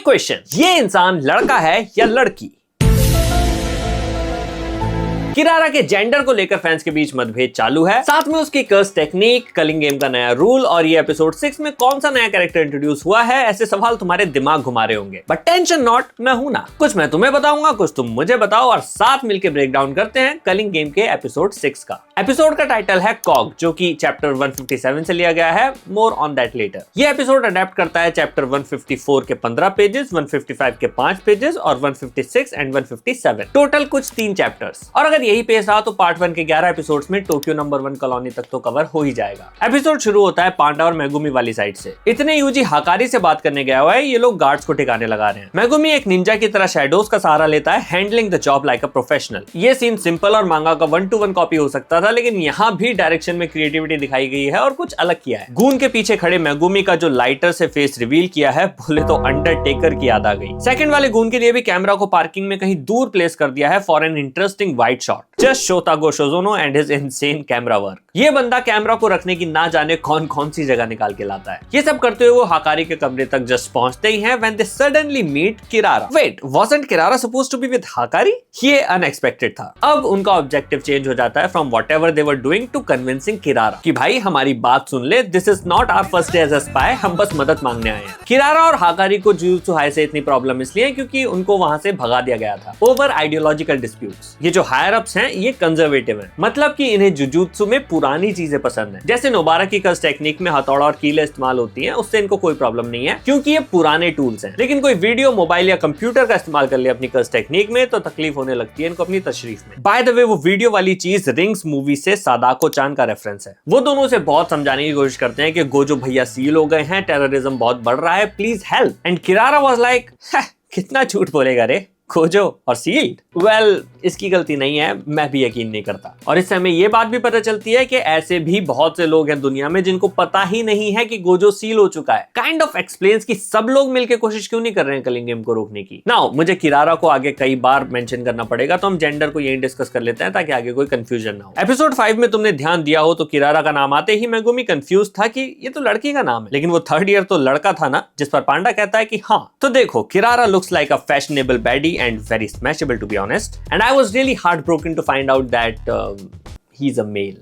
Quick question, ये इंसान लड़का है या लड़की? किरारा के जेंडर को लेकर फैंस के बीच मतभेद चालू है, साथ में उसकी कर्स टेक्निक, कलिंग गेम का नया रूल और ये एपिसोड 6 में कौन सा नया कैरेक्टर इंट्रोड्यूस हुआ है, ऐसे सवाल तुम्हारे दिमाग घुमा रहे होंगे। बट टेंशन नॉट, मैं हूं ना। कुछ मैं तुम्हें बताऊंगा, कुछ तुम मुझे बताओ और साथ मिलकर ब्रेक डाउन करते हैं कलिंग गेम के एपिसोड 6 का। एपिसोड का टाइटल है कॉग, जो कि चैप्टर 157 से लिया गया है। More on that later. ये एपिसोड अडेप्ट करता है चैप्टर 154 के 15 पेजेस, 155 के 5 पेजेस और 156 एंड 157, टोटल कुछ 3 चैप्टर्स। और अगर यही पेस रहा तो पार्ट 1 के 11 एपिसोड्स में टोक्यो नंबर 1 कॉलोनी तक तो कवर हो ही जाएगा। एपिसोड शुरू होता है पांडा और मेगुमी वाली साइड से। इतने यूजी हाकारी से बात करने गया हुआ है, ये लोग गार्ड्स को ठिकाने लगा रहे हैं। मेगुमी एक निंजा की तरह शैडोज का सहारा लेता है, handling the job like a professional. ये सीन सिंपल और मांगा का 1-to-1 कॉपी हो सकता था, लेकिन यहाँ भी डायरेक्शन में क्रिएटिविटी दिखाई गई है और कुछ अलग किया है। गून के पीछे खड़े मेगुमी का जो लाइटर से फेस रिवील किया है, बोले तो अंडरटेकर की याद आ गई। सेकंड वाले गून के लिए भी कैमरा को पार्किंग में कहीं दूर प्लेस कर दिया है for an interesting wide shot. Just Shota Goshozono and his insane camera work. ये बंदा कैमरा को रखने की ना जाने कौन कौन सी जगह निकाल के लाता है। ये सब करते हुए वो हाकारी के कमरे तक जस्ट पहुंचते ही हैं when they suddenly meet Kirara. Wait, wasn't Kirara supposed to be with Hakari? ये अनएक्सपेक्टेड था। अब उनका ऑब्जेक्टिव चेंज हो जाता है from whatever they were doing to convincing Kirara कि भाई हमारी बात सुन ले, this is not our first day as a spy, हम बस मदद मांगने आए हैं। किरारा और हाकारी को जुजुत्सु हाई से इतनी प्रॉब्लम इसलिए क्योंकि उनको वहां से भगा दिया गया था ओवर आइडियोलॉजिकल डिस्प्यूट्स। ये जो हायर अप्स हैं ये कंजर्वेटिव हैं, मतलब कि इन्हें जुजुत्सु में पुरानी चीजें पसंद है। जैसे नोबारा की कर्स टेक्निक में हथौड़ा और कीलें इस्तेमाल होती हैं, उससे इनको कोई प्रॉब्लम नहीं है क्योंकि ये पुराने टूल्स हैं। लेकिन कोई वीडियो, मोबाइल या कंप्यूटर का इस्तेमाल कर ले अपनी कर्स टेक्निक में तो तकलीफ होने लगती है इनको अपनी तशरीफ में। बाय द वे, वो वीडियो वाली चीज रिंग्स मूवी से सादाको चान का रेफरेंस है। वो दोनों से बहुत समझाने की कोशिश करते हैं कि गोजो भैया सील हो गए हैं, टेररिज्म बहुत बढ़ रहा है, please help. And Kirara was like, कितना झूठ बोलेगा रे, खोजो और सील्ड। वेल, इसकी गलती नहीं है, मैं भी यकीन नहीं करता। और इस समय ये बात भी पता चलती है कि ऐसे भी बहुत से लोग हैं दुनिया में जिनको पता ही नहीं है कि गोजो सील हो चुका है। काइंड ऑफ एक्सप्लेन्स कि सब लोग मिलकर कोशिश क्यों नहीं कर रहे हैं कलिंग गेम को रोकने की। नाउ मुझे किरारा को आगे कई बार मेंशन करना पड़ेगा, तो हम जेंडर को यही डिस्कस कर लेते हैं ताकि आगे कोई कंफ्यूजन ना हो। एपिसोड 5 में तुमने ध्यान दिया हो तो किरारा का नाम आते ही मेगुमी कंफ्यूज था कि ये तो लड़की का नाम है, लेकिन वो थर्ड ईयर तो लड़का था ना, जिस पर पांडा कहता है कि हाँ। तो देखो, Kirara looks like a fashionable baddie and very smashable to be honest, and I was really heartbroken to find out that he's a male.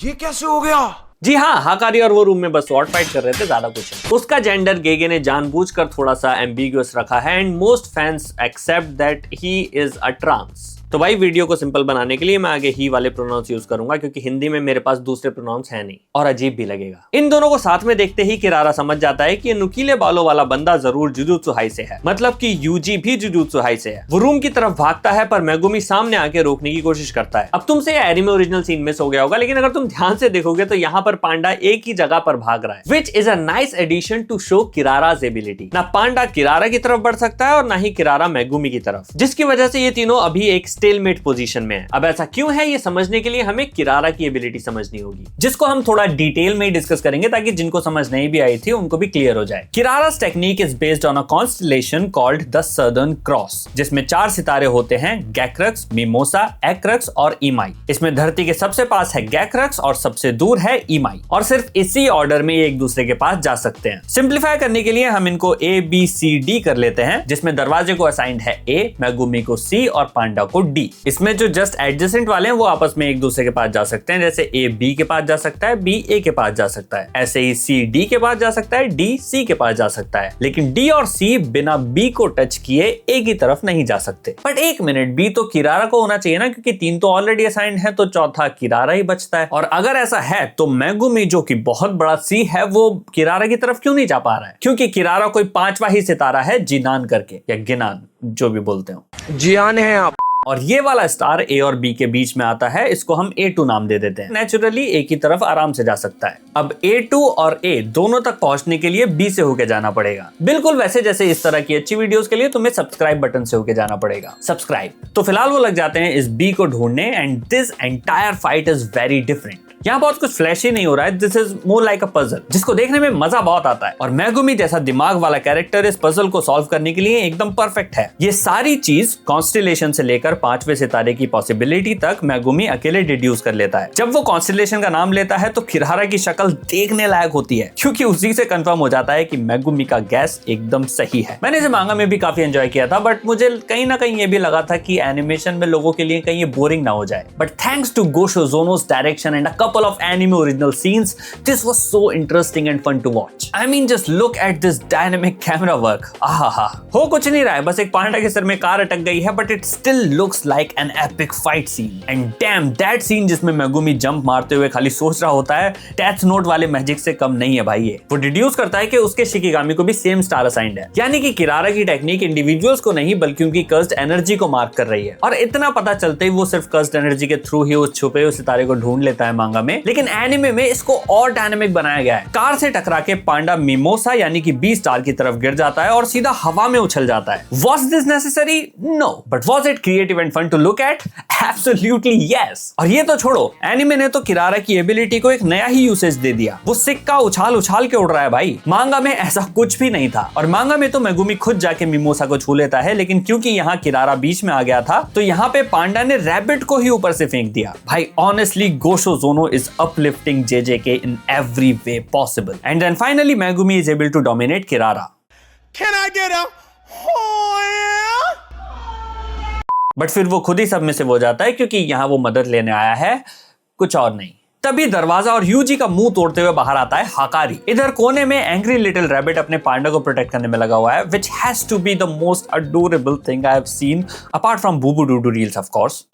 ये कैसे हो गया? जी हाँ, हाकारी और वो रूम में बस स्वॉर्ड फाइट कर रहे थे, ज्यादा कुछ नहीं। उसका जेंडर गेगे ने जानबूझकर थोड़ा सा एम्बिगुअस रखा है and most fans accept that he is a trans. तो भाई वीडियो को सिंपल बनाने के लिए मैं आगे ही वाले प्रोनाउंस यूज करूंगा क्योंकि हिंदी में मेरे पास दूसरे प्रोनाउंस है नहीं और अजीब भी लगेगा। इन दोनों को साथ में देखते ही किरारा समझ जाता है कि ये नुकीले बालों वाला बंदा जरूर जुजुत्सु हाई से है, मतलब कि यूजी भी जुजुत्सु हाई से है। वो रूम की तरफ भागता है पर मेगुमी सामने आके रोकने की कोशिश करता है। अब तुमसे ये एनिमे ओरिजिनल सीन मिस हो गया होगा, लेकिन अगर तुम ध्यान से देखोगे तो यहाँ पर पांडा एक ही जगह पर भाग रहा है, which is a nice addition to show Kirara's ability. ना पांडा किरारा की तरफ बढ़ सकता है और ना ही किरारा मेगुमी की तरफ, जिसकी वजह से ये तीनों अभी एक स्टेलमेट पोजीशन में है। अब ऐसा क्यों है ये समझने के लिए हमें किरारा की एबिलिटी समझनी होगी, जिसको हम थोड़ा डिटेल में डिस्कस करेंगे ताकि जिनको समझ नहीं भी आई थी उनको भी क्लियर हो जाए। Kirara's technique is based on a constellation called the southern cross, जिसमें 4 सितारे होते हैं, गैक्रक्स, मिमोसा, एक्रक्स और ईमाई। इसमें धरती के सबसे पास है गैक्रक्स और सबसे दूर है ईमाई, और सिर्फ इसी ऑर्डर में एक दूसरे के पास जा सकते हैं। सिंप्लीफाई करने के लिए हम इनको A B C D कर लेते हैं, जिसमें दरवाजे को असाइंड है A, मेगुमी को C और पांडा को D। इसमें जो जस्ट एडजेसेंट वाले हैं वो आपस में एक दूसरे के पास जा सकते हैं, जैसे A B के पास जा सकता है, B A के पास जा सकता है, ऐसे ही C D के पास जा सकता है, D C के पास जा सकता है। लेकिन D और C बिना B को टच किए A की तरफ नहीं जा सकते। बट एक मिनट, B तो किरारा को होना चाहिए ना, क्योंकि 3 तो ऑलरेडी असाइंड है, तो चौथा किरारा ही बचता है। और अगर ऐसा है तो मेगुमी जो कि बहुत बड़ा C है वो किरारा की तरफ क्यों नहीं जा पा रहा है? क्योंकि किरारा कोई 5वां ही सितारा है, जिनान करके या गिनान, जो भी बोलते हो। जियान है आप। और ये वाला स्टार A और B के बीच में आता है, इसको हम A2 नाम दे देते हैं। नेचुरली A की तरफ आराम से जा सकता है। अब A2 और A दोनों तक पहुंचने के लिए B से होके जाना पड़ेगा, बिल्कुल वैसे जैसे इस तरह की अच्छी वीडियोस के लिए तुम्हें सब्सक्राइब बटन से होके जाना पड़ेगा, सब्सक्राइब। तो फिलहाल वो लग जाते हैं इस B को ढूंढने and this entire fight is very different. यहाँ बहुत कुछ फ्लैशी नहीं हो रहा है, this is more like a puzzle जिसको देखने में मजा बहुत आता है। और मेगुमी जैसा दिमाग वाला कैरेक्टर इस पजल को सॉल्व करने के लिए एकदम परफेक्ट है। ये सारी चीज कॉन्स्टेलेशन से लेकर 5वें सितारे की पॉसिबिलिटी तक मेगुमी अकेले डिड्यूस कर लेता है। जब वो कॉन्स्टेलेशन का नाम लेता है तो किरहारा की शक्ल देखने लायक होती है, क्योंकि उसी से कंफर्म हो जाता है कि मेगुमी का गैस एकदम सही है। मैंने इसे मांगा में भी काफी एंजॉय किया था, बट मुझे कहीं ना कहीं ये भी लगा था कि एनिमेशन में लोगों के लिए कहीं ये बोरिंग ना हो जाए। But thanks to Goshozono's direction and a couple of anime original scenes, this was so interesting and fun to watch. I mean just look at this dynamic camera work. आहा, हो कुछ नहीं रहा है, बस एक पांडा के सर में कार अटक गई है, but it still looks like an epic fight scene. And damn that scene जिसमें मेगुमी जंप मारते हुए खाली सोच रहा होता है, डेथ नोट वाले मैजिक से कम नहीं है भाई ये। वो डिड्यूस करता है कि उसके शिकिगामी को भी सेम स्टार असाइंड है, यानी कि किरारा की टेक्निक इंडिविजुअल्स को नहीं बल्कि उनकी कर्स्ड एनर्जी को मार्क कर रही है। और इतना पता चलते ही वो सिर्फ कर्स्ड एनर्जी के थ्रू ही उस छुपे हुए सितारे को ढूंढ लेता है मांगा में, लेकिन एनिमे में इसको और डायनामिक बनाया गया है। कार से टकरा के पांडा मिमोसा यानी कि बी स्टार की तरफ गिर जाता है और सीधा हवा में उछल जाता है। Was this necessary? No. But was it creative and fun to look at? Absolutely yes. और ये तो छोड़ो, एनिमे ने तो किरारा की एबिलिटी को एक नया ही यूसेज दे दिया। वो सिक्का उछाल उछाल के उड़ रहा है भाई। मांगा में ऐसा कुछ भी नहीं था, और मांगा में तो मेगुमी खुद जाके मिमोसा को छू लेता है, लेकिन क्योंकि यहाँ किरारा बीच में आ गया था तो यहाँ पे पांडा ने रैबिट को ही ऊपर से फेंक दिया। भाई honestly Goshozono is uplifting JJK in every way possible. And then finally Megumi is able to dominate Kirara. Can I get a but फिर वो खुद ही सब में से हो जाता है, क्योंकि यहाँ वो मदद लेने आया है, कुछ और नहीं। तभी दरवाजा और यूजी का मुंह तोड़ते हुए बाहर आता है हाकारी। इधर कोने में एंग्री लिटिल रैबिट अपने पांडा को प्रोटेक्ट करने में लगा हुआ है, which has to be the most adorable thing I have seen apart from Boo Boo Doo Doo reels of course.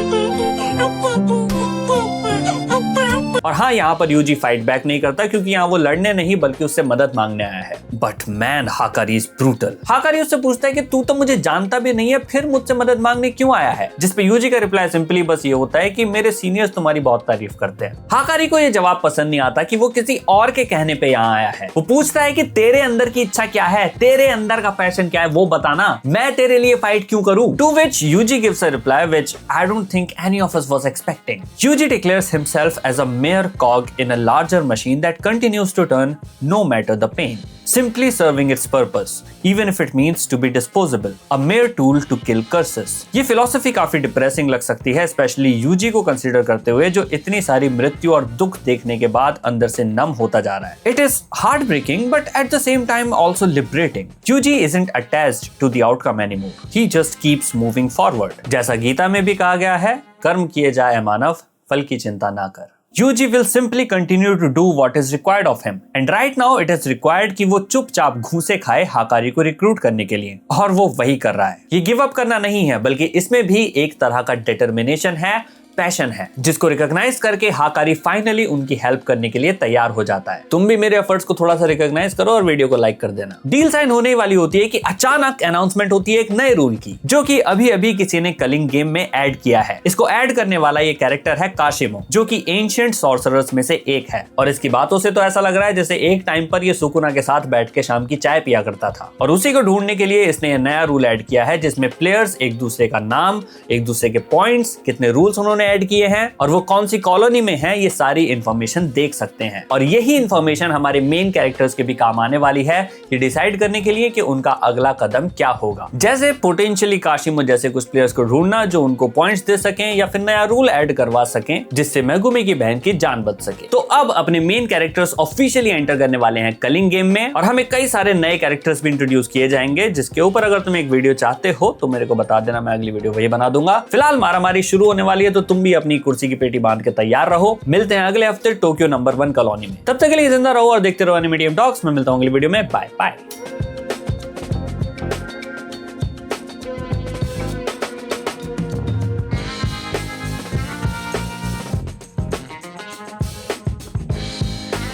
और हाँ, यहाँ पर यूजी फाइट बैक नहीं करता, क्योंकि यहाँ वो लड़ने नहीं बल्कि उससे मदद मांगने आया है। But man Hakari is brutal. Hakari उससे पूछता है कि तू तो मुझे जानता भी नहीं है, फिर मुझसे मदद मांगने क्यों आया है? जिस पे यूजी का रिप्लाई सिंपली बस ये होता है कि मेरे सीनियर्स तुम्हारी बहुत तारीफ करते हैं। हाकारी को ये जवाब पसंद नहीं आता कि वो किसी और के कहने पे यहाँ आया है। वो पूछता है कि तेरे अंदर की इच्छा क्या है, तेरे अंदर का पैशन क्या है, वो बताना, मैं तेरे लिए फाइट क्यों करूं? To which Yuji gives a reply which I don't think any of us was expecting. Yuji declares himself as a mere cog in a larger machine that continues to turn no matter the pain, simply serving its purpose, even if it means to be disposable, a mere tool to kill curses. ये philosophy काफी depressing लग सकती है, specially UG को consider करते हुए, जो इतनी सारी मृत्यु और दुख देखने के बाद अंदर से नम होता जा रहा है। It is heartbreaking, but at the same time also liberating. Yuji isn't attached to the outcome anymore. He just keeps moving forward. जैसा गीता में भी कहा गया है, कर्म किए जाए मानव, फल की चिंता ना कर। Yuji will simply continue to do what is required of him, and right now it is required कि वो चुपचाप घूंसे खाए हाकारी को रिक्रूट करने के लिए, और वो वही कर रहा है। ये गिव अप करना नहीं है, बल्कि इसमें भी एक तरह का डिटर्मिनेशन है, पैशन है, जिसको रिकॉग्नाइज करके हाकारी फाइनली उनकी हेल्प करने के लिए तैयार हो जाता है। तुम भी मेरे एफर्ट्स को थोड़ा सा रिकॉग्नाइज करो और वीडियो को लाइक कर देना। डील साइन होने वाली होती है कि अचानक अनाउंसमेंट होती है एक नए रूल की, जो कि अभी अभी किसी ने कलिंग गेम में ऐड किया है। इसको ऐड करने वाला ये कैरेक्टर है काशिमो, जो कि एंशिएंट सॉर्सरर्स में से एक है, और इसकी बातों से तो ऐसा लग रहा है जैसे एक टाइम पर ये सुकुना के साथ बैठ के शाम की चाय पिया करता था। और उसी को ढूंढने के लिए इसने ये नया रूल ऐड किया है, जिसमें प्लेयर्स एक दूसरे का नाम, एक दूसरे के पॉइंट्स, कितने रूल्स उन्होंने ऐड किए हैं और वो कौन सी कॉलोनी में है, ये सारी इंफॉर्मेशन देख सकते हैं। और यही इंफॉर्मेशन हमारे मेन कैरेक्टर्स के भी काम आने वाली है, ये डिसाइड करने के लिए कि उनका अगला कदम क्या होगा। जैसे पोटेंशियली काशिमो जैसे कुछ प्लेयर्स को ढूंढना जो उनको पॉइंट्स दे सकें, या फिर नया रूल ऐड करवा सकें जिससे मेगुमी की बहन की जान बच सके। तो अब अपने मेन कैरेक्टर्स ऑफिशियली एंटर करने वाले हैं कलिंग गेम में, और हमें कई सारे नए कैरेक्टर्स भी इंट्रोड्यूस किए जाएंगे, जिसके ऊपर अगर तुम एक वीडियो चाहते हो तो मेरे को बता देना, मैं अगली वीडियो वही बना दूंगा। फिलहाल मारामारी शुरू होने वाली है, तो तुम भी अपनी कुर्सी की पेटी बांध के तैयार रहो। मिलते हैं अगले हफ्ते टोक्यो नंबर 1 कॉलोनी में। तब तक के लिए जिंदा रहो और देखते रहो एनिमे टीम टॉक्स। मैं मिलता हूं अगली वीडियो में। Bye bye.